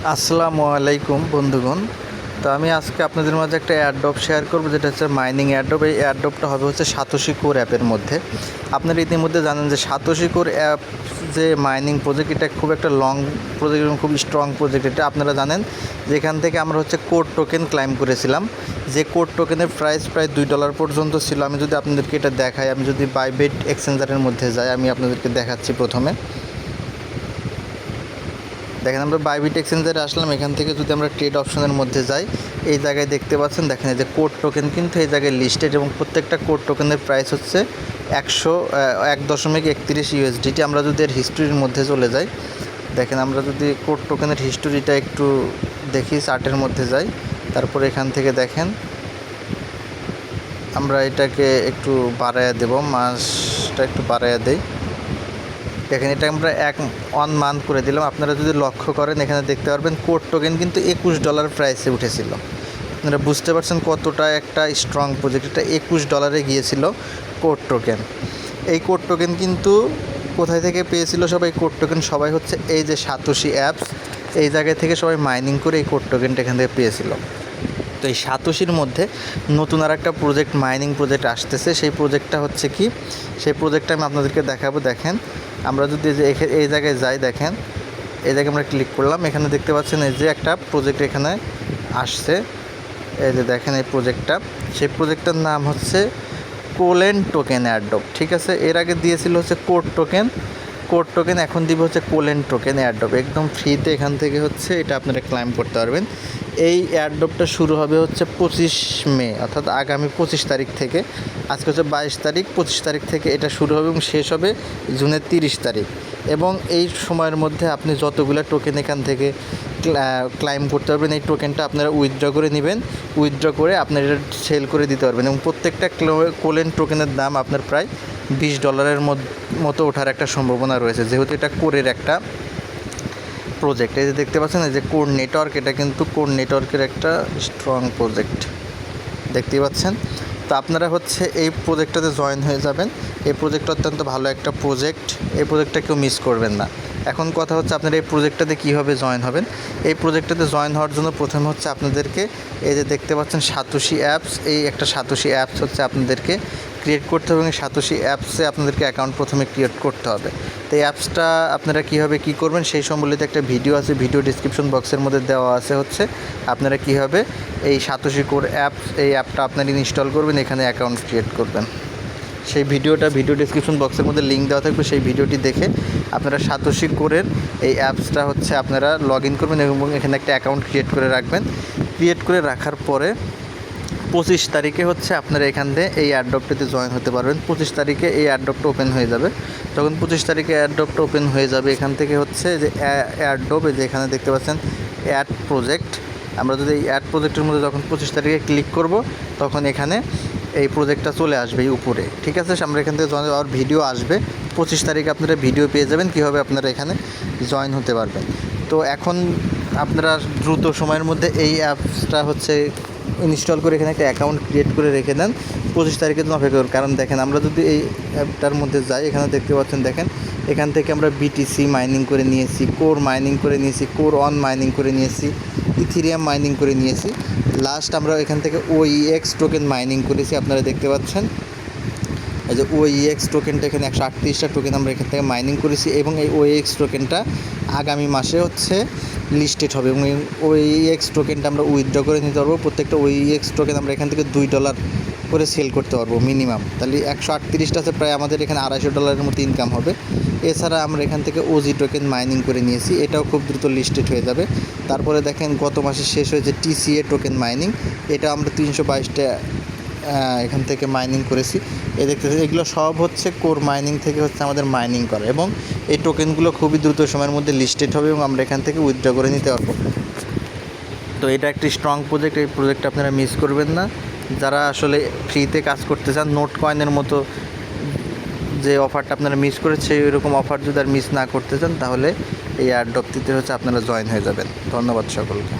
আসসালামু আলাইকুম বন্ধুগণ। তো আমি আজকে আপনাদের মাঝে একটা এয়ারড্রপ শেয়ার করব, যেটা হচ্ছে মাইনিং এয়ারড্রপ। এই এয়ারড্রপটা হবে হচ্ছে সাতোশি কোর অ্যাপের মধ্যে। আপনারা ইতিমধ্যে জানেন যে সাতোশি কোর অ্যাপ যে মাইনিং প্রজেক্ট, এটা খুব একটা লং প্রজেক্ট এবং খুব স্ট্রং প্রজেক্ট। এটা আপনারা জানেন যে এখান থেকে আমরা হচ্ছে কোর টোকেন ক্লাইম করেছিলাম, যে কোর টোকেনের প্রাইস প্রায় $2 পর্যন্ত ছিল। আমি যদি আপনাদেরকে এটা দেখাই, আমি যদি বাইবিট এক্সচেঞ্জারের মধ্যে যাই, আমি আপনাদেরকে দেখাচ্ছি। প্রথমে দেখেন, আমরা বাইবিট এক্সচেঞ্জারে আসলাম। এখান থেকে যদি আমরা ট্রেড অপশনের মধ্যে যাই, এই জায়গায় দেখতে পাচ্ছেন, দেখেন এই যে কোড টোকেন কিন্তু এই জায়গায় লিস্টেড, এবং প্রত্যেকটা কোড টোকেনের প্রাইস হচ্ছে 1.31 USDT। আমরা যদি এর হিস্ট্রির মধ্যে চলে যাই, দেখেন আমরা যদি কোড টোকেনের হিস্টোরিটা একটু দেখি, চার্টের মধ্যে যাই, তারপর এখান থেকে দেখেন আমরা এটাকে একটু বাড়াইয়া দেব, মাসটা একটু বাড়াইয়া দেই। দেখেন এটা আমরা 1 মান্থ করে দিলাম। আপনারা যদি লক্ষ্য করেন, এখানে দেখতে পারবেন কোড টোকেন কিন্তু $21 প্রাইসে উঠেছিল। আপনারা বুঝতে পারছেন কতটা একটা স্ট্রং প্রজেক্ট। এটা $21 গিয়েছিল কোড টোকেন। এই কোড টোকেন কিন্তু কোথায় থেকে পেয়েছিল সবাই? কোড টোকেন সবাই হচ্ছে এই যে সাতোশি অ্যাপস, এই জায়গায় থেকে সবাই মাইনিং করে এই কোড টোকেনটা এখান থেকে পেয়েছিল। তো এই সাতোশির মধ্যে নতুন আর একটা প্রজেক্ট, মাইনিং প্রজেক্ট আসতেছে। সেই প্রজেক্টটা হচ্ছে কি, সেই প্রজেক্টটা আমি আপনাদেরকে দেখাবো। দেখেন আমরা যদি এই জায়গায় যাই, দেখেন এই জায়গায় আমরা ক্লিক করলাম, এখানে দেখতে পাচ্ছেন এই যে একটা প্রজেক্ট এখানে আসছে। এই যে দেখেন এই প্রজেক্টটা, সেই প্রজেক্টটার নাম হচ্ছে কোলেন টোকেন এয়ারড্রপ। ঠিক আছে, এর আগে দিয়েছিল হচ্ছে কোড টোকেন, এখন দিব হচ্ছে কোলেন টোকেন এয়ারড্রপ। একদম ফ্রিতে এখান থেকে হচ্ছে এটা আপনারা ক্লাইম করতে পারবেন। এই এয়ারড্রপটা শুরু হবে হচ্ছে 25 মে, অর্থাৎ আগামী 25 তারিখ থেকে। আজকে হচ্ছে 22 তারিখ, 25 তারিখ থেকে এটা শুরু হবে এবং শেষ হবে জুনের 30 তারিখ। এবং এই সময়ের মধ্যে আপনি যতগুলো টোকেন এখান থেকে ক্লাইম করতে পারবেন, এই টোকেনটা আপনারা উইথড্র করে নেবেন। উইথড্র করে আপনারা এটা সেল করে দিতে পারবেন। এবং প্রত্যেকটা কোলেন টোকেনের দাম আপনার প্রায় $20 মতো ওঠার একটা সম্ভাবনা রয়েছে, যেহেতু এটা কোরের একটা প্রজেক্ট। এই যে দেখতে পাচ্ছেন এই যে কোর নেটওয়ার্ক, এটা কিন্তু কোর নেটওয়ার্কের একটা স্ট্রং প্রজেক্ট, দেখতেই পাচ্ছেন। তো আপনারা হচ্ছে এই প্রজেক্টটাতে জয়েন হয়ে যাবেন। এই প্রজেক্টটা অত্যন্ত ভালো একটা প্রজেক্ট, এই প্রজেক্টটা কেউ মিস করবেন না। এখন কথা হচ্ছে আপনারা এই প্রজেক্টটাতে কীভাবে জয়েন হবেন। এই প্রজেক্টটাতে জয়েন হওয়ার জন্য প্রথমে হচ্ছে আপনাদেরকে এই যে দেখতে পাচ্ছেন সাতোশি অ্যাপস, এই একটা সাতোশি অ্যাপস হচ্ছে আপনাদেরকে ক্রিয়েট করতে হবে, এবং সাতোশি অ্যাপসে আপনাদেরকে অ্যাকাউন্ট প্রথমে ক্রিয়েট করতে হবে। তো এই অ্যাপসটা আপনারা কীভাবে কী করবেন সেই সম্বলিত একটা ভিডিও আছে, ভিডিও ডিসক্রিপশন বক্সের মধ্যে দেওয়া আছে। হচ্ছে আপনারা কীভাবে এই সাতোশি কোর এই অ্যাপটা আপনারা ইনস্টল করবেন, এখানে অ্যাকাউন্ট ক্রিয়েট করবেন। সেই ভিডিওটা ভিডিও ডিসক্রিপশন বক্সের মধ্যে লিঙ্ক দেওয়া থাকবে, সেই ভিডিওটি দেখে আপনারা সাতোশি কোরের এই অ্যাপসটা হচ্ছে আপনারা লগ ইন করবেন এবং এখানে একটা অ্যাকাউন্ট ক্রিয়েট করে রাখবেন। ক্রিয়েট করে রাখার পরে 25 তারিখে হচ্ছে আপনারা এখান থেকে এই এয়ারড্রপটিতে জয়েন হতে পারবেন। 25 তারিখে এই এয়ারড্রপটা ওপেন হয়ে যাবে। যখন 25 তারিখে এয়ারড্রপটা ওপেন হয়ে যাবে, এখান থেকে হচ্ছে যে এয়ারড্রপ, এই যে এখানে দেখতে পাচ্ছেন অ্যাড প্রজেক্ট। আমরা যদি এই অ্যাড প্রজেক্টের মধ্যে যখন 25 তারিখে ক্লিক করব, তখন এখানে এই প্রজেক্টটা চলে আসবে এই উপরে। ঠিক আছে, আমরা এখান থেকে জয়েন হওয়ার ভিডিও আসবে। 25 তারিখে আপনারা ভিডিও পেয়ে যাবেন কীভাবে আপনারা এখানে জয়েন হতে পারবেন। তো এখন আপনারা দ্রুত সময়ের মধ্যে এই অ্যাপসটা হচ্ছে ইনস্টল করে এখানে একটা অ্যাকাউন্ট ক্রিয়েট করে রেখে দেন। 25 তারিখের জন্য অপেক্ষা করুন। কারণ দেখেন আমরা যদি এই অ্যাপটার মধ্যে যাই, এখানে দেখতে পাচ্ছেন, দেখেন এখান থেকে আমরা বিটিসি মাইনিং করে নিয়েছি, কোর মাইনিং করে নিয়েছি, কোর অন মাইনিং করে নিয়েছি, ইথিরিয়াম মাইনিং করে নিয়েছি। লাস্ট আমরা এখান থেকে OEX টোকেন মাইনিং করেছি, আপনারা দেখতে পাচ্ছেন এই যে OEX টোকেনটা, এখানে 138টা টোকেন আমরা এখান থেকে মাইনিং করেছি। এবং এই OEX টোকেনটা আগামী মাসে হচ্ছে লিস্টেড হবে, এবং OEX টোকেনটা আমরা উইথড্র করে নিতে পারবো। প্রত্যেকটা OEX টোকেন আমরা এখান থেকে $2 করে সেল করতে পারবো মিনিমাম। তাহলে 138টাতে প্রায় আমাদের এখানে $250 মতো ইনকাম হবে। এছাড়া আমরা এখান থেকে OG টোকেন মাইনিং করে নিয়েছি, এটাও খুব দ্রুত লিস্টেড হয়ে যাবে। তারপরে দেখেন গত মাসে শেষ হয়েছে TCA টোকেন মাইনিং, এটা আমরা 322টা এখান থেকে মাইনিং করেছি। দেখতে এগুলো সব হচ্ছে কোর মাইনিং থেকে হচ্ছে আমাদের মাইনিং করা, এবং এই টোকেনগুলো খুবই দ্রুত সময়ের মধ্যে লিস্টেড হবে এবং আমরা এখান থেকে উইথড্র করে নিতে পারবো। তো এটা একটি স্ট্রং প্রজেক্ট, এই প্রজেক্টটা আপনারা মিস করবেন না। যারা আসলে ফ্রিতে কাজ করতে চান, নোট কয়েনের মতো যে অফারটা আপনারা মিস করেছে, এরকম অফার যদি আর মিস না করতে চান, তাহলে এই এয়ারড্রপটিতে হচ্ছে আপনারা জয়েন হয়ে যাবেন। ধন্যবাদ সকলকে।